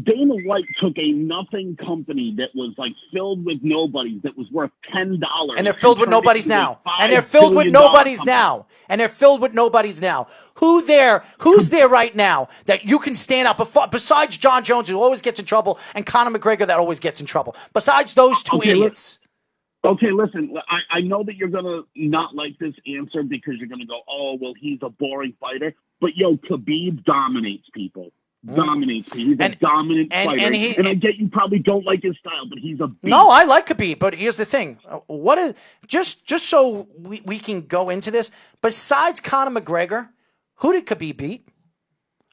Dana White took a nothing company that was like filled with nobodies that was worth $10, and they're filled with nobodies now. And they're filled with nobodies now. And they're filled with nobodies now. Who's there right now that you can stand up besides John Jones, who always gets in trouble, and Conor McGregor, that always gets in trouble? Besides those two idiots. Okay, listen, I know that you're going to not like this answer because you're going to go, oh, well, he's a boring fighter. But, Khabib dominates people. Dominates people. He's a dominant fighter. And I get you probably don't like his style, but he's a beast. No, I like Khabib, but here's the thing. Just so we can go into this, besides Conor McGregor, who did Khabib beat?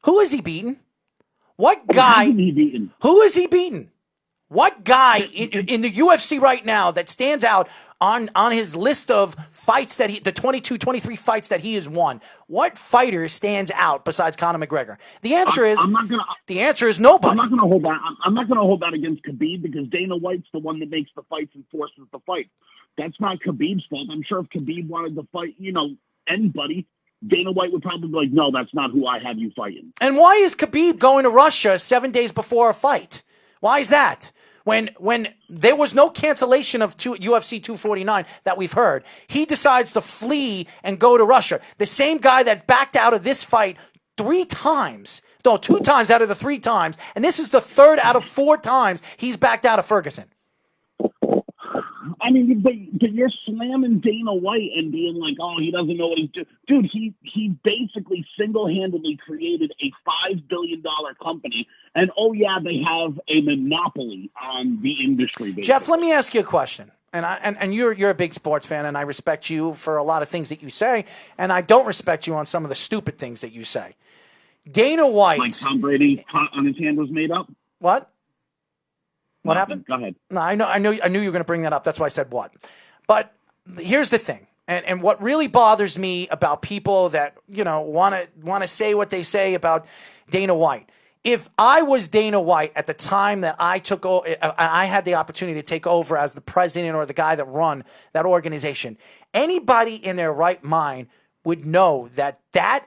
Who is he beaten? What guy? Who is he beaten? What guy in the UFC right now that stands out on his list of fights the 22, 23 fights that he has won? What fighter stands out besides Conor McGregor? The answer is the answer is nobody. I'm not going to hold that. I'm not going to hold that against Khabib because Dana White's the one that makes the fights and forces the fight. That's not Khabib's fault. I'm sure if Khabib wanted to fight, anybody, Dana White would probably be like, no, that's not who I have you fighting. And why is Khabib going to Russia 7 days before a fight? Why is that? When there was no cancellation of UFC 249 that we've heard, he decides to flee and go to Russia. The same guy that backed out of this fight 2 times out of the 3 times, and this is the 3rd out of 4 times he's backed out of Ferguson. I mean, but you're slamming Dana White and being like, oh, he doesn't know what he's doing. Dude, he basically single-handedly created a $5 billion company. And, oh, yeah, they have a monopoly on the industry. Basically. Jeff, let me ask you a question. And you're a big sports fan, and I respect you for a lot of things that you say, and I don't respect you on some of the stupid things that you say. Dana White. Like Tom Brady on his hand was made up? What? What happened? Go ahead. No, I knew you were going to bring that up. That's why I said what. But here's the thing, and what really bothers me about people that want to say what they say about Dana White. If I was Dana White at the time that I had the opportunity to take over as the president or the guy that run that organization, anybody in their right mind would know that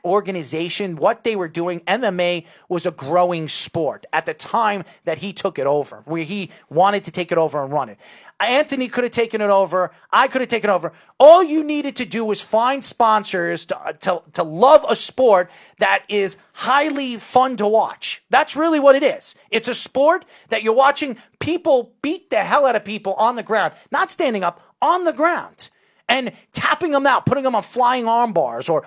organization, what they were doing, MMA was a growing sport at the time that he took it over, where he wanted to take it over and run it. Anthony could have taken it over. I could have taken it over. All you needed to do was find sponsors to love a sport that is highly fun to watch. That's really what it is. It's a sport that you're watching people beat the hell out of people on the ground, not standing up, on the ground. And tapping them out, putting them on flying arm bars or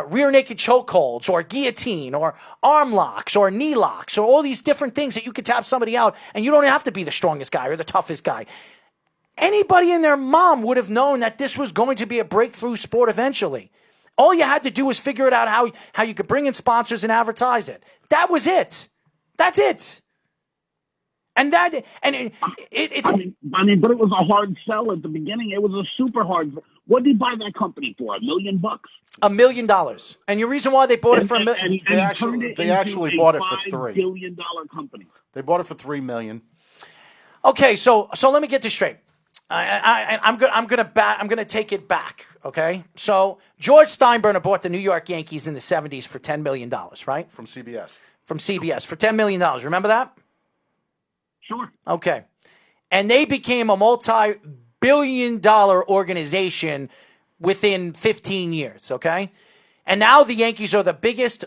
rear naked chokeholds or guillotine or arm locks or knee locks or all these different things that you could tap somebody out and you don't have to be the strongest guy or the toughest guy. Anybody and their mom would have known that this was going to be a breakthrough sport eventually. All you had to do was figure it out how you could bring in sponsors and advertise it. That was it. That's it. And it's. I mean, but it was a hard sell at the beginning. It was a super hard. What did he buy that company for? $1 million? $1 million. And your reason why they bought it for $1 million? They actually bought it for $3 billion company. They bought it for $3 million. Okay, so let me get this straight. I'm gonna take it back. Okay, so George Steinbrenner bought the New York Yankees in the '70s for $10 million, right? From CBS. From CBS for $10 million. Remember that? Sure. Okay. And they became a multi-billion-dollar organization within 15 years, okay? And now the Yankees are the biggest,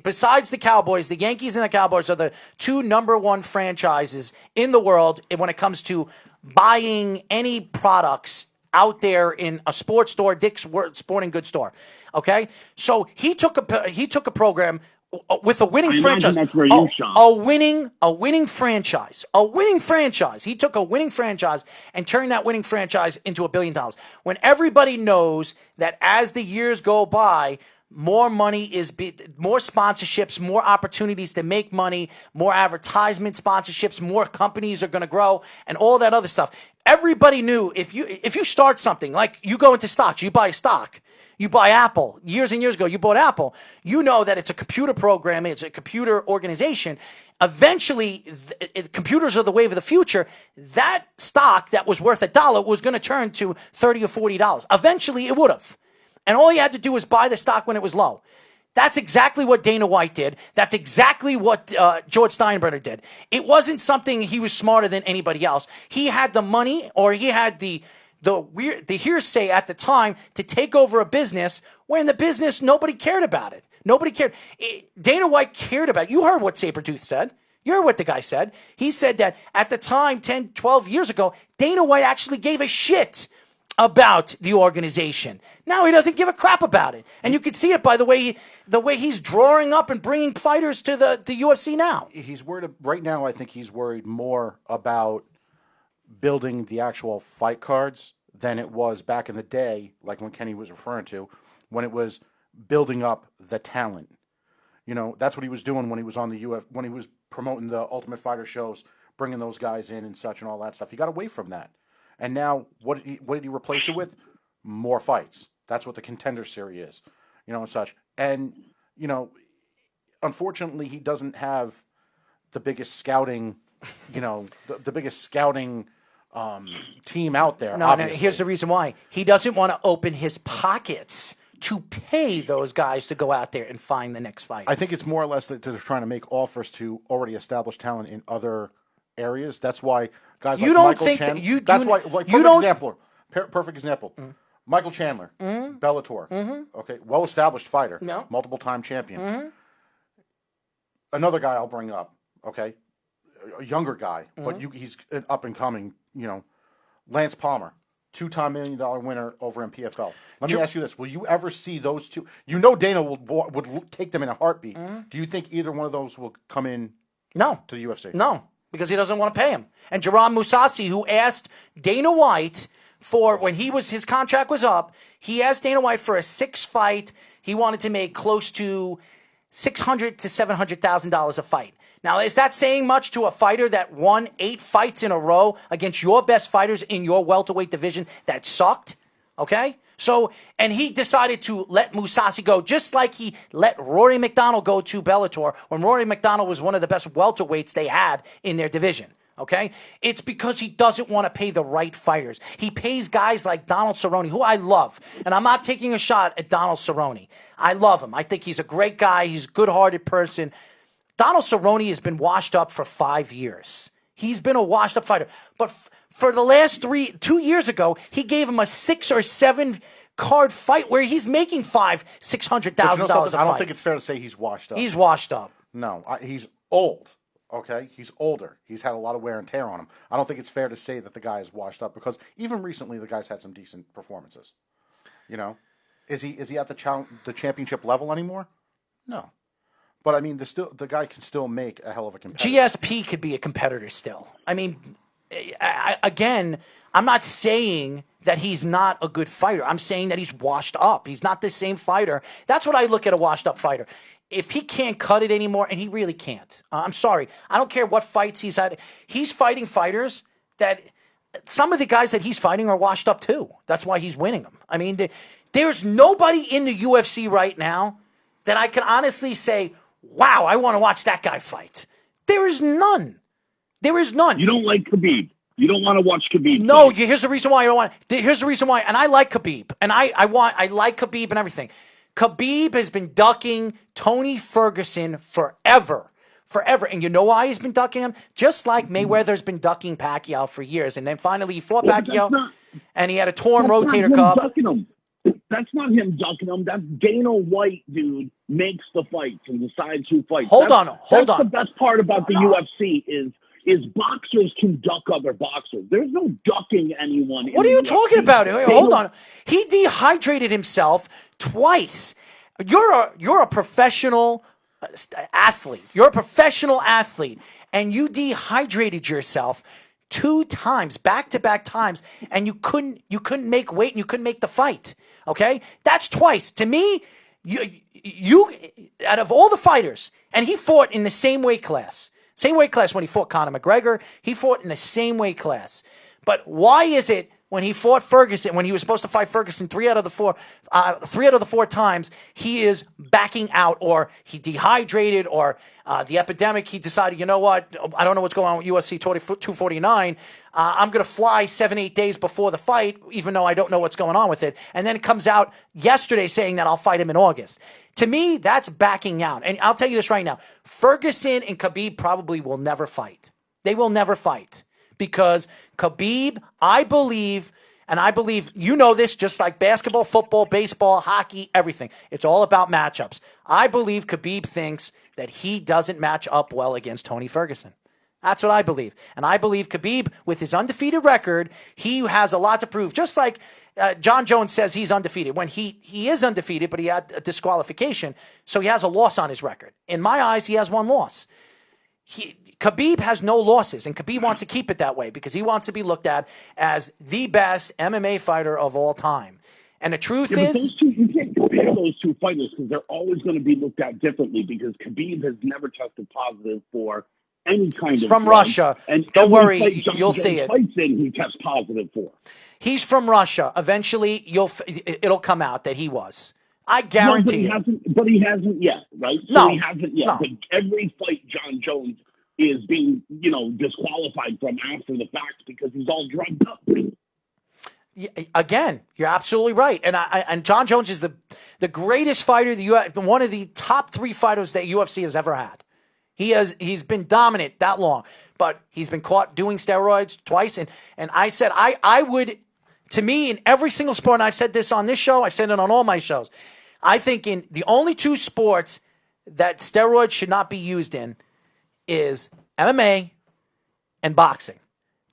besides the Cowboys, the Yankees and the Cowboys are the 2 number 1 franchises in the world when it comes to buying any products out there in a sports store, Dick's Sporting Goods store, okay? So he took a program with a winning franchise, a winning franchise. He took a winning franchise and turned that winning franchise into $1 billion. When everybody knows that as the years go by, more money more sponsorships, more opportunities to make money, more advertisement sponsorships, more companies are going to grow, and all that other stuff. Everybody knew if you start something, like you go into stocks, you buy a stock. You buy Apple. Years and years ago, you bought Apple. You know that it's a computer program. It's a computer organization. Eventually, computers are the wave of the future. That stock that was worth $1 was going to turn to $30 or $40. Eventually, it would have. And all you had to do was buy the stock when it was low. That's exactly what Dana White did. That's exactly what George Steinbrenner did. It wasn't something he was smarter than anybody else. He had the money, or he had the hearsay at the time to take over a business where in the business nobody cared about it. Nobody cared. Dana White cared about it. You heard what Sabretooth said. You heard what the guy said. He said that at the time, 10, 12 years ago, Dana White actually gave a shit about the organization. Now he doesn't give a crap about it. And you can see it by the way he's drawing up and bringing fighters to the UFC now. He's worried right now. I think he's worried more about building the actual fight cards than it was back in the day, like when Kenny was referring to, when it was building up the talent. You know, that's what he was doing when he was on the when he was promoting the Ultimate Fighter shows, bringing those guys in and such and all that stuff. He got away from that. And now, what did he replace it with? More fights. That's what the Contender Series is, you know, and such. And, you know, unfortunately, he doesn't have the biggest scouting, you know, the biggest scouting team out there. No, here's the reason why. He doesn't want to open his pockets to pay those guys to go out there and find the next fight. I think it's more or less that they're trying to make offers to already established talent in other areas. That's why guys like Michael Chandler. That's why, like, perfect example. Mm-hmm. Michael Chandler, Bellator. Mm-hmm. Okay, well-established fighter, multiple-time champion. Mm-hmm. Another guy I'll bring up. Okay, a younger guy, but he's an up-and-coming. You know, Lance Palmer, 2-time $1 million winner over in PFL. Let me ask you this: will you ever see those two? You know, Dana would take them in a heartbeat. Mm-hmm. Do you think either one of those will come in? No, to the UFC. No. Because he doesn't want to pay him. And Jerome Mousasi, who asked Dana White for, when his contract was up, he asked Dana White for a 6-fight. He wanted to make close to $600,000 to $700,000 a fight. Now, is that saying much to a fighter that won 8 fights in a row against your best fighters in your welterweight division that sucked? Okay? So, and he decided to let Mousasi go, just like he let Rory McDonald go to Bellator when Rory McDonald was one of the best welterweights they had in their division. Okay? It's because he doesn't want to pay the right fighters. He pays guys like Donald Cerrone, who I love. And I'm not taking a shot at Donald Cerrone. I love him. I think he's a great guy. He's a good-hearted person. Donald Cerrone has been washed up for 5 years. He's been a washed-up fighter. But for the last 2 years ago, he gave him a 6 or 7 card fight where he's making $600,000 a fight. I don't think it's fair to say he's washed up. He's washed up. No, he's old. Okay, he's older. He's had a lot of wear and tear on him. I don't think it's fair to say that the guy is washed up because even recently the guy's had some decent performances. You know, is he at the championship level anymore? No. But I mean, the guy can still make a hell of a competitor. GSP could be a competitor still. I mean, again, I'm not saying that he's not a good fighter. I'm saying that he's washed up. He's not the same fighter. That's what I look at a washed up fighter. If he can't cut it anymore, and he really can't. I'm sorry. I don't care what fights he's had. He's fighting fighters that some of the guys that he's fighting are washed up too. That's why he's winning them. I mean, there's nobody in the UFC right now that I can honestly say, wow, I want to watch that guy fight. There is none. There is none. You don't like Khabib. You don't want to watch Khabib. No, here's the reason why I don't want. Here's the reason why, and I like Khabib, and I like Khabib and everything. Khabib has been ducking Tony Ferguson forever. And you know why he's been ducking him? Just like Mayweather's been ducking Pacquiao for years, and then finally he fought Pacquiao, and he had a torn rotator cuff. That's not him ducking him. That's Dana White, dude, makes the fights and decides who fights. Hold on. That's the best part about the UFC is boxers can duck other boxers. There's no ducking anyone. What are you talking about? Hold on. He dehydrated himself twice. You're a professional athlete. You're a professional athlete, and you dehydrated yourself 2 times, back-to-back times, and you couldn't make weight and you couldn't make the fight. Okay? That's twice. To me, you out of all the fighters, and he fought in the same weight class. Same weight class when he fought Conor McGregor. He fought in the same weight class. But why is it when he fought Ferguson, when he was supposed to fight Ferguson 3 out of the 4 times, he is backing out, or he dehydrated, or the epidemic, he decided, you know what, I don't know what's going on with UFC 249. I'm going to fly 7-8 days before the fight, even though I don't know what's going on with it. And then it comes out yesterday saying that I'll fight him in August. To me, that's backing out. And I'll tell you this right now. Ferguson and Khabib probably will never fight. They will never fight because Khabib, I believe, and I believe you know this, just like basketball, football, baseball, hockey, everything. It's all about matchups. I believe Khabib thinks that he doesn't match up well against Tony Ferguson. That's what I believe. And I believe Khabib, with his undefeated record, he has a lot to prove. Just like John Jones says he's undefeated. When he is undefeated, but he had a disqualification, so he has a loss on his record. In my eyes, he has one loss. Khabib has no losses, and Khabib wants to keep it that way because he wants to be looked at as the best MMA fighter of all time. And the truth is, you can't compare those two fighters because they're always going to be looked at differently because Khabib has never tested positive for any kind of from drug, Russia. And don't worry, Jones you'll see it. Fights in, he tests positive for. He's from Russia. Eventually, it'll come out that he was. I guarantee you. But he hasn't yet, right? So No, he hasn't yet. no. But every fight John Jones is being, disqualified from after the fact because he's all drugged up. Again, you're absolutely right. And John Jones is the greatest fighter, one of the top 3 fighters that UFC has ever had. He's been dominant that long, but he's been caught doing steroids twice. And I said, I would, to me, in every single sport, and I've said this on this show, I've said it on all my shows, I think in the only 2 sports that steroids should not be used in is MMA and boxing.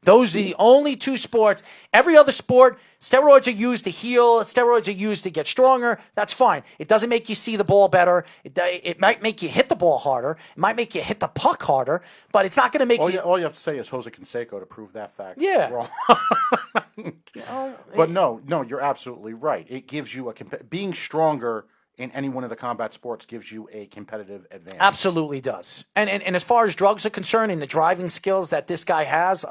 Those are the only 2 sports. Every other sport, steroids are used to heal. Steroids are used to get stronger. That's fine. It doesn't make you see the ball better. It might make you hit the ball harder. It might make you hit the puck harder, but it's not going to make you... All you have to say is Jose Canseco to prove that fact. Yeah. Wrong. But no, you're absolutely right. It gives you being stronger in any one of the combat sports gives you a competitive advantage. Absolutely does. And as far as drugs are concerned and the driving skills that this guy has,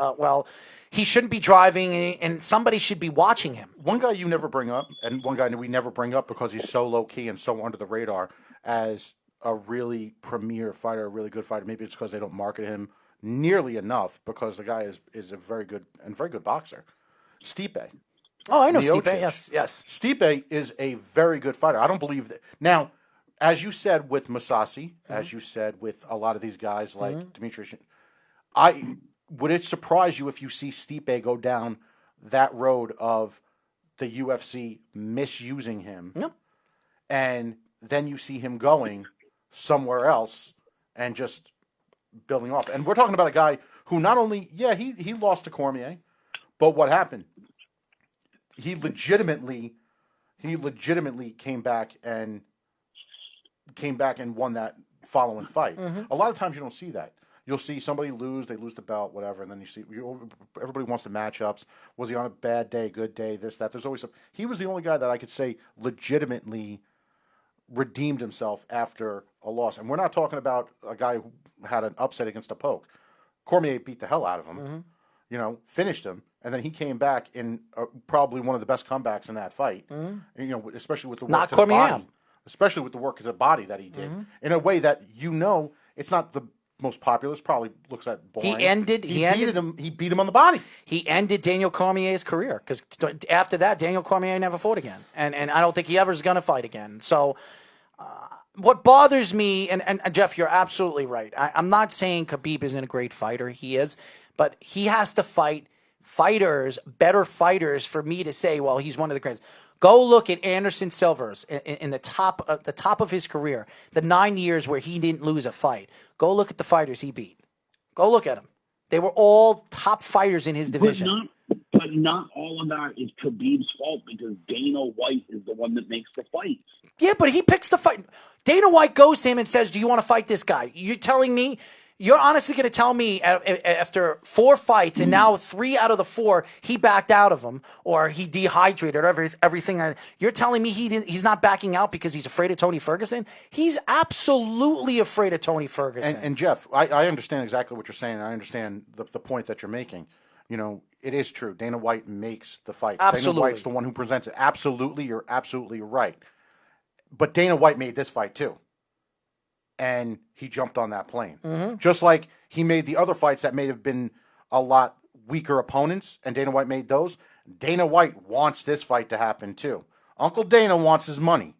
he shouldn't be driving and somebody should be watching him. One guy you never bring up, and one guy we never bring up because he's so low-key and so under the radar as a really premier fighter, a really good fighter. Maybe it's because they don't market him nearly enough because the guy is a very good boxer. Stipe. Oh, I know Miocic. Stipe. Yes. Stipe is a very good fighter. I don't believe that. Now, as you said with Mousasi, as you said with a lot of these guys like Demetrius, would it surprise you if you see Stipe go down that road of the UFC misusing him? No. And then you see him going somewhere else and just building off. And we're talking about a guy who not only, he lost to Cormier, but what happened? He legitimately came back and won that following fight. A lot of times you don't see that. You'll see somebody lose, they lose the belt, whatever, and then everybody wants the matchups. Was he on a bad day, good day, this, that? There's always he was the only guy that I could say legitimately redeemed himself after a loss. And we're not talking about a guy who had an upset against a poke. Cormier beat the hell out of him, finished him. And then he came back in probably one of the best comebacks in that fight. Especially with the work to the body. Especially with the work to the body that he did. In a way that it's not the most popular. It probably looks at boring. He beat him on the body. He ended Daniel Cormier's career because after that, Daniel Cormier never fought again. And I don't think he ever is going to fight again. So what bothers me, and Jeff, you're absolutely right. I'm not saying Khabib isn't a great fighter. He is. But he has to fight better fighters for me to say, well, he's one of the greatest. Go look at Anderson Silva's in the top of his career, the 9 years where he didn't lose a fight. Go look at the fighters he beat. Go look at them. They were all top fighters in his division. But not all of that is Khabib's fault because Dana White is the one that makes the fights. Yeah, but he picks the fight. Dana White goes to him and says, do you want to fight this guy? You're telling me You're honestly going to tell me after 4 fights and now 3 out of the 4 he backed out of them or he dehydrated or everything. You're telling me he's not backing out because he's afraid of Tony Ferguson? He's absolutely afraid of Tony Ferguson. And Jeff, I understand exactly what you're saying. I understand the point that you're making. You know, it is true. Dana White makes the fights. Absolutely. Dana White's the one who presents it. Absolutely, you're absolutely right. But Dana White made this fight too. And he jumped on that plane. Mm-hmm. Just like he made the other fights that may have been a lot weaker opponents, and Dana White made those. Dana White wants this fight to happen too. Uncle Dana wants his money.